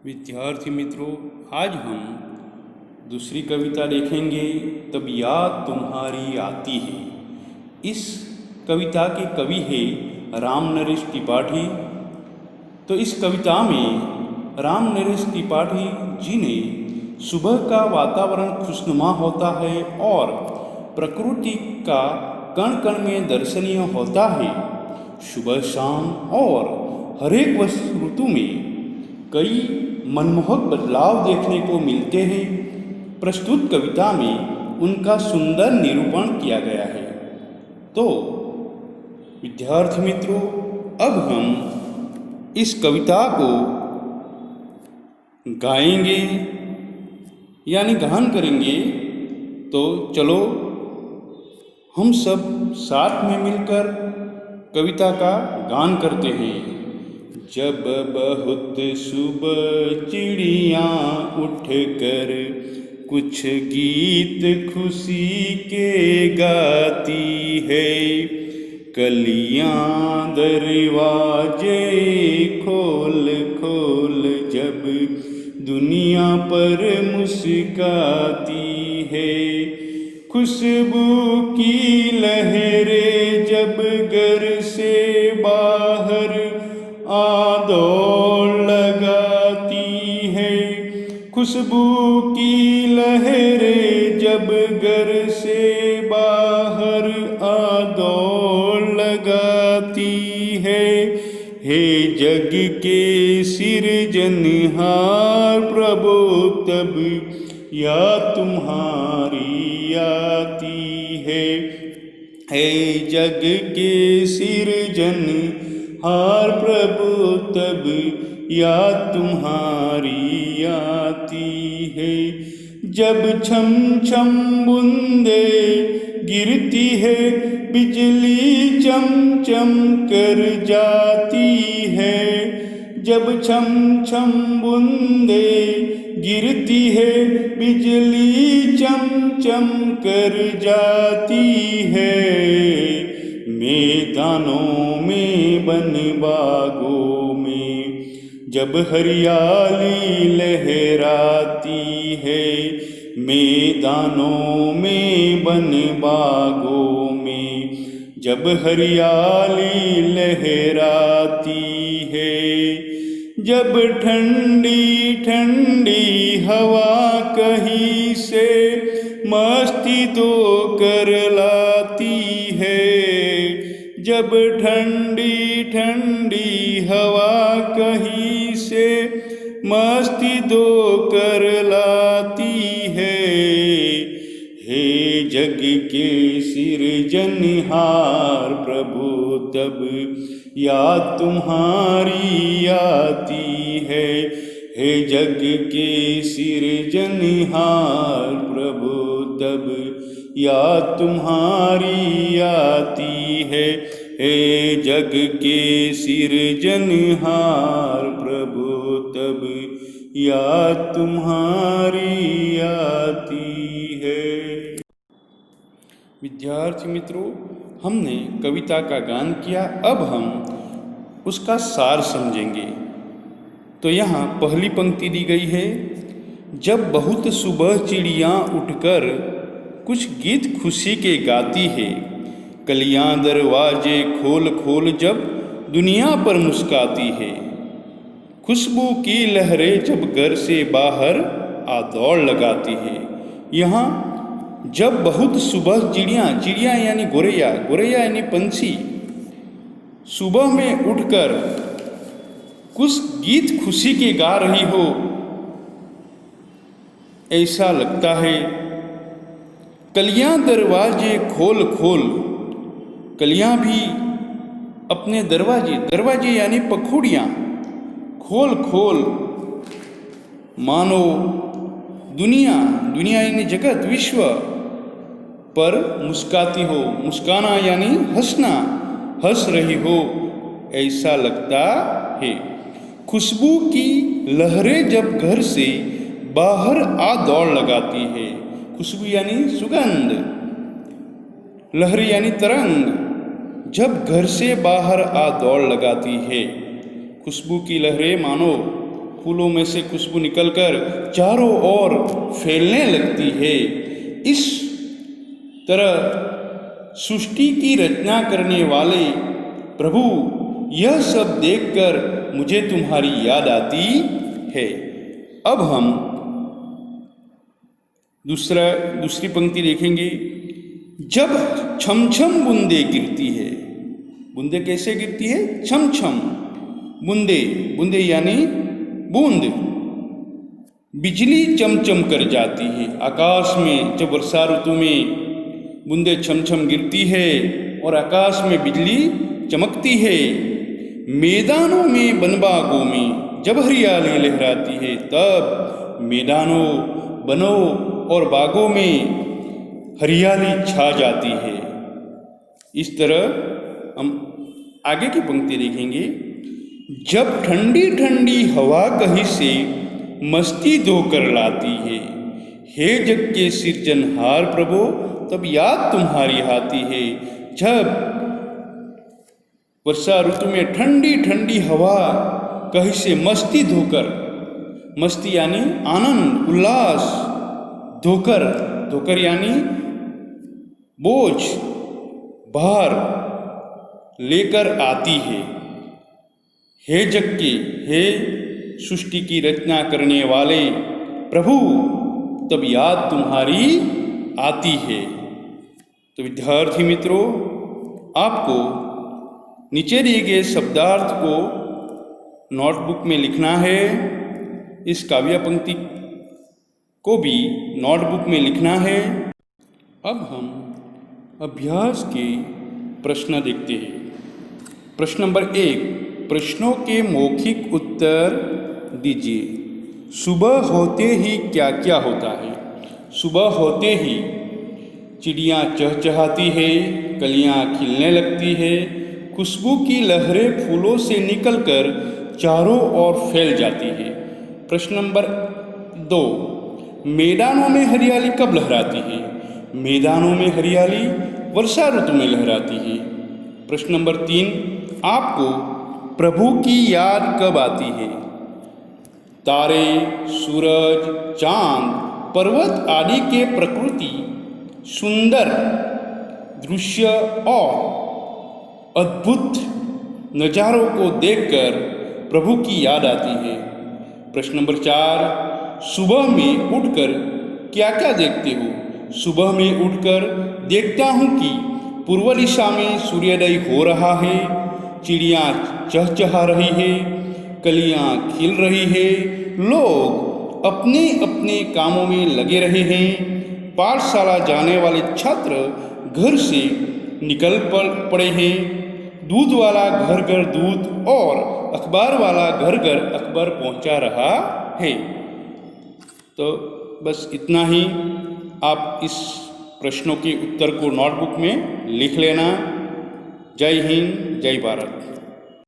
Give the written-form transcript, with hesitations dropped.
विद्यार्थी मित्रों, आज हम दूसरी कविता देखेंगे। तब याद तुम्हारी आती है। इस कविता के कवि है राम नरेश त्रिपाठी। तो इस कविता में राम नरेश त्रिपाठी जी ने सुबह का वातावरण खुशनुमा होता है और प्रकृति का कण कण में दर्शनीय होता है। सुबह शाम और हर एक ऋतु में कई मनमोहक बदलाव देखने को मिलते हैं। प्रस्तुत कविता में उनका सुंदर निरूपण किया गया है। तो विद्यार्थी मित्रों, अब हम इस कविता को गाएंगे यानी गान करेंगे। तो चलो हम सब साथ में मिलकर कविता का गान करते हैं। जब बहुत सुबह चिड़ियाँ उठकर कुछ गीत खुशी के गाती है, कलियाँ दरवाजे खोल खोल जब दुनिया पर मुस्काती है, खुशबू की लहरें जब घर से बाहर आ दौड़ लगाती है, खुशबू की लहरें जब घर से बाहर आ दौड़ लगाती है। हे जग के सिरजनहार प्रभु, तब याद तुम्हारी आती है। हे जग के सिरजनहार प्रभु, तब याद तुम्हारी आती है। जब छम छम बूंदे गिरती है, बिजली चम चम कर जाती है। जब छम छम बूंदे गिरती है, बिजली चम चम कर जाती है। मैदानों में बन बागों में जब हरियाली लहराती है, मैदानों में बन बागों में जब हरियाली लहराती है। जब ठंडी ठंडी हवा कहीं से मस्ती तो कर लाती है, जब ठंडी ठंडी हवा कहीं से मस्ती दो कर लाती है। हे जग के सिरजनहार प्रभु, तब याद तुम्हारी आती है। हे जग के सिरजनहार प्रभु, तब याद तुम्हारी आती है। हे जग के सिरजनहार प्रभु, तब याद तुम्हारी आती है। विद्यार्थी मित्रों, हमने कविता का गान किया। अब हम उसका सार समझेंगे। तो यहाँ पहली पंक्ति दी गई है। जब बहुत सुबह चिड़ियाँ उठकर कुछ गीत खुशी के गाती है, कलियाँ दरवाजे खोल खोल जब दुनिया पर मुस्काती है, खुशबू की लहरें जब घर से बाहर आ दौड़ लगाती है। यहाँ जब बहुत सुबह चिड़ियाँ, चिड़ियाँ यानी गोरैया, गोरैया यानी पंछी, सुबह में उठकर कुछ गीत खुशी के गा रही हो, ऐसा लगता है। कलियाँ दरवाजे खोल खोल, कलियाँ भी अपने दरवाजे, दरवाजे यानी पखुड़ियाँ खोल खोल, मानो दुनिया, दुनिया यानी जगत, विश्व पर मुस्काती हो। मुस्काना यानी हंसना, हंस रही हो, ऐसा लगता है। खुशबू की लहरें जब घर से बाहर आ दौड़ लगाती है, खुशबू यानी सुगंध, लहर यानी तरंग, जब घर से बाहर आ दौड़ लगाती है। खुशबू की लहरें मानो फूलों में से खुशबू निकलकर चारों ओर फैलने लगती है। इस तरह सृष्टि की रचना करने वाले प्रभु, यह सब देखकर मुझे तुम्हारी याद आती है। अब हम दूसरी पंक्ति देखेंगे। जब छम छम बूंदे गिरती है, बूंदे कैसे गिरती है? छम छम बूंदे, बूंदे यानी बूंद। बिजली चमचम कर जाती है आकाश में। जब वर्षा ऋतु में बूंदे छम छम गिरती है और आकाश में बिजली चमकती है। मैदानों में बनबागों में जब हरियाली लहराती है, तब मैदानों, बनों और बागों में हरियाली छा जाती है। इस तरह हम आगे की पंक्ति देखेंगे। जब ठंडी ठंडी हवा कहीं से मस्ती धोकर लाती है, हे जग के सिरजनहार प्रभु, तब याद तुम्हारी आती है। जब वर्षा ऋतु में ठंडी ठंडी हवा कहीं से मस्ती धोकर, मस्ती यानी आनंद उल्लास, धोकर, धोकर यानी बोझ भार लेकर आती है। हे जग के, हे सृष्टि की रचना करने वाले प्रभु, तब याद तुम्हारी आती है। तो विद्यार्थी मित्रों, आपको नीचे दिए गए शब्दार्थ को नोटबुक में लिखना है। इस काव्य पंक्ति को भी नोटबुक में लिखना है। अब हम अभ्यास के प्रश्न देखते हैं। प्रश्न नंबर 1, प्रश्नों के मौखिक उत्तर दीजिए। सुबह होते ही क्या क्या होता है? सुबह होते ही चिड़ियाँ चहचहाती है, कलियाँ खिलने लगती है, खुशबू की लहरें फूलों से निकलकर चारों ओर फैल जाती है। प्रश्न नंबर 2, मैदानों में हरियाली कब लहराती है? मैदानों में हरियाली वर्षा ऋतु में लहराती है। प्रश्न नंबर 3, आपको प्रभु की याद कब आती है? तारे, सूरज, चांद, पर्वत आदि के प्रकृति सुंदर दृश्य और अद्भुत नज़ारों को देखकर प्रभु की याद आती है। प्रश्न नंबर 4, सुबह में उठकर क्या क्या देखते हो? सुबह में उठकर देखता हूँ कि पूर्व दिशा में सूर्योदय हो रहा है, चिड़ियाँ चहचहा रही है, कलियाँ खिल रही है, लोग अपने अपने कामों में लगे रहे हैं, पाठशाला जाने वाले छात्र घर से निकल पड़े हैं, दूध वाला घर घर दूध और अखबार वाला घर घर अखबार पहुंचा रहा है। तो बस इतना ही। आप इस प्रश्नों के उत्तर को नोटबुक में लिख लेना। जय हिंद, जय भारत।